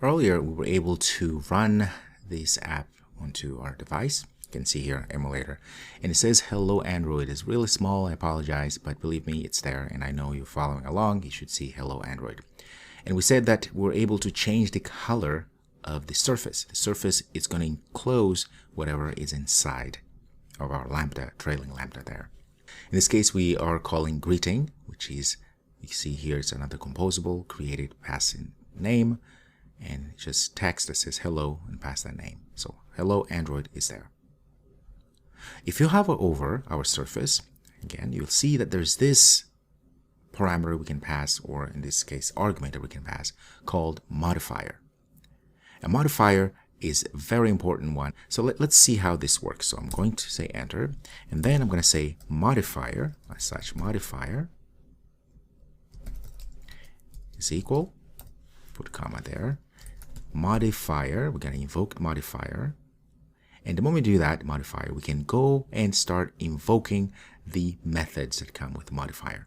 Earlier, we were able to run this app onto our device. You can see here, emulator. And it says, hello Android. It's really small, I apologize, but believe me, it's there. And I know you're following along. You should see hello Android. And we said that we're able to change the color of the surface. The surface is going to enclose whatever is inside of our lambda, trailing lambda there. In this case, we are calling greeting, which is, you see here, it's another composable, created passing name, and just text that says hello and pass that name. So hello Android is there. If you hover over our surface, again, you'll see that there's this parameter we can pass, or in this case, argument that we can pass, called modifier. A modifier is a very important one. So let's see how this works. So I'm going to say enter, and then I'm going to say modifier, as such modifier is equal, put a comma there, modifier, we're going to invoke modifier. And the moment we do that modifier, we can go and start invoking the methods that come with modifier.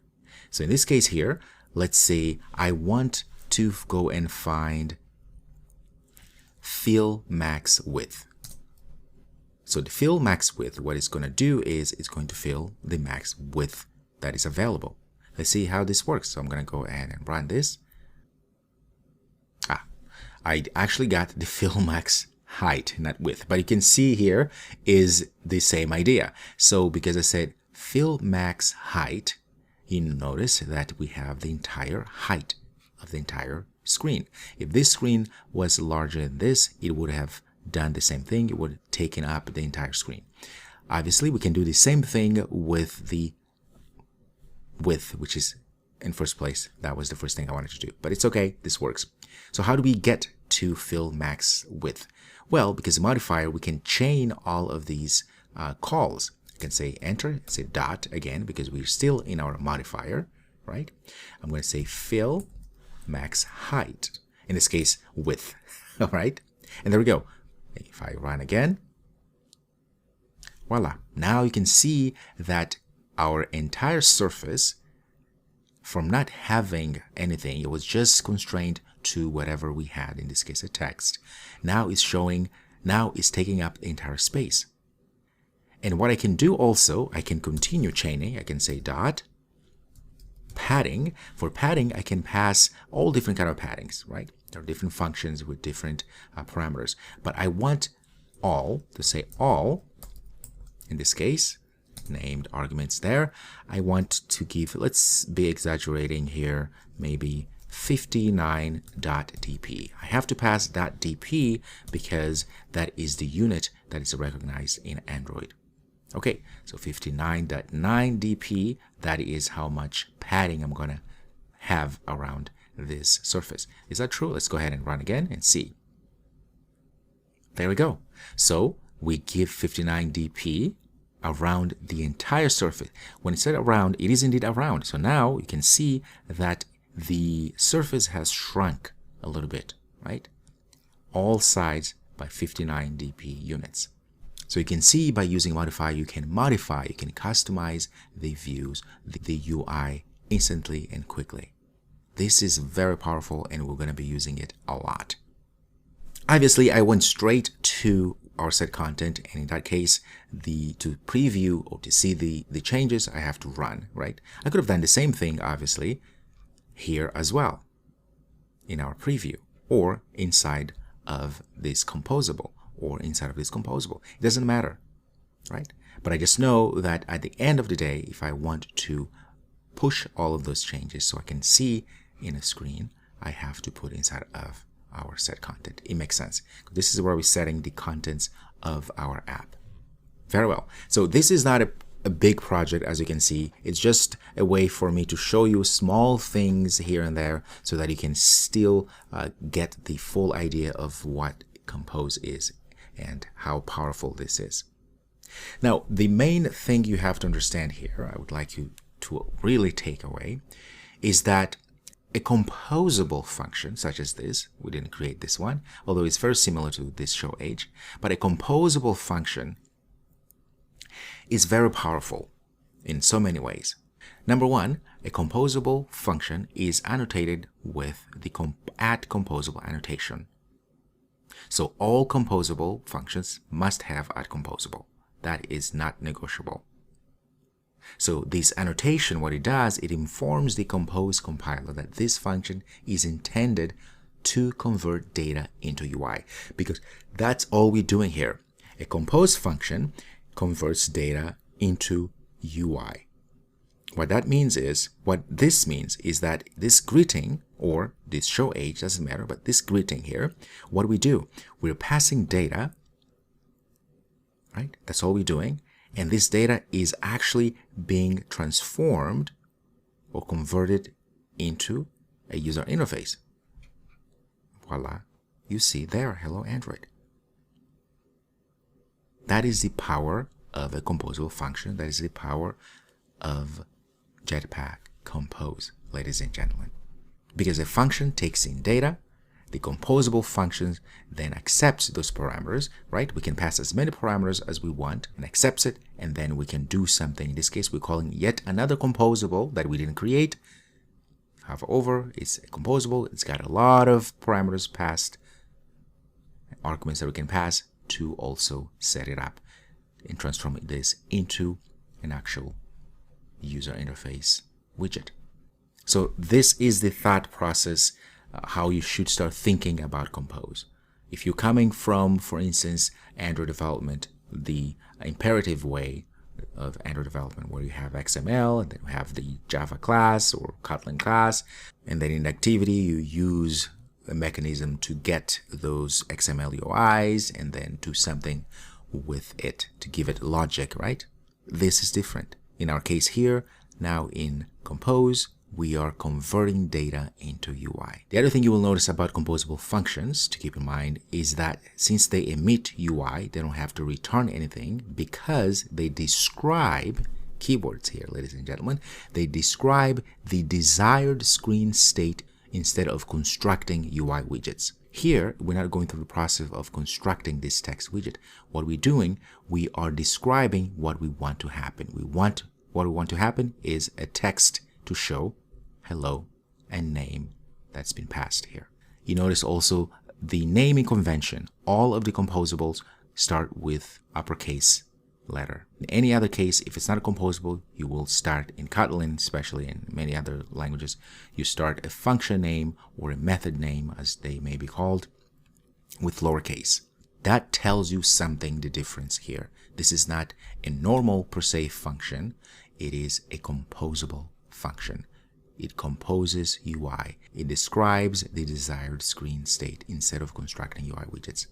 So in this case here, let's say I want to go and find fill max width. So the fill max width, what it's going to do is it's going to fill the max width that is available. Let's see how this works. So I'm going to go ahead and run this. I actually got the fill max height, not width, but you can see here is the same idea. So because I said fill max height, you notice that we have the entire height of the entire screen. If this screen was larger than this, it would have done the same thing. It would have taken up the entire screen. Obviously, we can do the same thing with the width, which is in first place. That was the first thing I wanted to do, but it's okay. This works. So how do we get to fill max width? Well, because the modifier, we can chain all of these calls. I can say enter, say dot again, because we're still in our modifier, right? I'm going to say fill max height, in this case width. All right, and there we go. If I run again, voila, now you can see that our entire surface, from not having anything, it was just constrained to whatever we had, in this case a text, now is showing, now is taking up the entire space. And what I can do also, I can continue chaining. I can say dot padding. For padding, I can pass all different kind of paddings, right? There are different functions with different parameters. But I want all to say all. In this case, named arguments there. I want to give, let's be exaggerating here, maybe 59.dp. I have to pass .dp because that is the unit that is recognized in Android. Okay, so 59.9 dp, that is how much padding I'm going to have around this surface. Is that true? Let's go ahead and run again and see. There we go. So we give 59 dp around the entire surface. When it said around, it is indeed around. So now you can see that the surface has shrunk a little bit, right? All sides by 59 dp units. So you can see by using modifier, you can modify, you can customize the views, the UI instantly and quickly. This is very powerful and we're going to be using it a lot. Obviously, I went straight to our set content, and in that case, to preview or to see the changes, I have to run, right? I could have done the same thing, obviously, here as well in our preview or inside of this composable. Or inside of this composable. It doesn't matter, right? But I just know that at the end of the day, if I want to push all of those changes so I can see in a screen, I have to put inside of our set content. It makes sense. This is where we're setting the contents of our app. Very well. So this is not a big project, as you can see. It's just a way for me to show you small things here and there so that you can still get the full idea of what Compose is and how powerful this is. Now, the main thing you have to understand here, I would like you to really take away, is that a composable function such as this, we didn't create this one, although it's very similar to this show age, but a composable function is very powerful in so many ways. Number one, a composable function is annotated with the @composable annotation So all composable functions must have @composable. That is not negotiable. So this annotation, what it does, it informs the compose compiler that this function is intended to convert data into UI, because that's all we're doing here. A compose function converts data into UI. What this means is that this greeting, or this show age, doesn't matter, but this greeting here, what we do, we're passing data, right? That's all we're doing. And this data is actually being transformed or converted into a user interface. Voila, you see there, hello Android. That is the power of a composable function. That is the power of Jetpack Compose, ladies and gentlemen. Because a function takes in data, the composable functions then accepts those parameters, right? We can pass as many parameters as we want and accepts it, and then we can do something. In this case, we're calling yet another composable that we didn't create. However, it's a composable. It's got a lot of parameters passed, arguments that we can pass to also set it up and transform this into an actual user interface widget. So this is the thought process, how you should start thinking about Compose. If you're coming from, for instance, Android development, the imperative way of Android development, where you have XML and then you have the Java class or Kotlin class, and then in activity you use a mechanism to get those XML UIs and then do something with it to give it logic, right? This is different. In our case here, now in Compose, we are converting data into UI. The other thing you will notice about composable functions to keep in mind is that since they emit UI, they don't have to return anything because they describe keywords here, ladies and gentlemen. They describe the desired screen state instead of constructing UI widgets. Here, we're not going through the process of constructing this text widget. What we're doing, we are describing what we want to happen. What we want to happen is a text to show hello and name that's been passed here. You notice also the naming convention. All of the composables start with uppercase letter. In any other case, if it's not a composable, you will start in Kotlin, especially in many other languages, you start a function name or a method name, as they may be called, with lowercase. That tells you something, the difference here. This is not a normal per se function. It is a composable function. It composes UI. It describes the desired screen state instead of constructing UI widgets.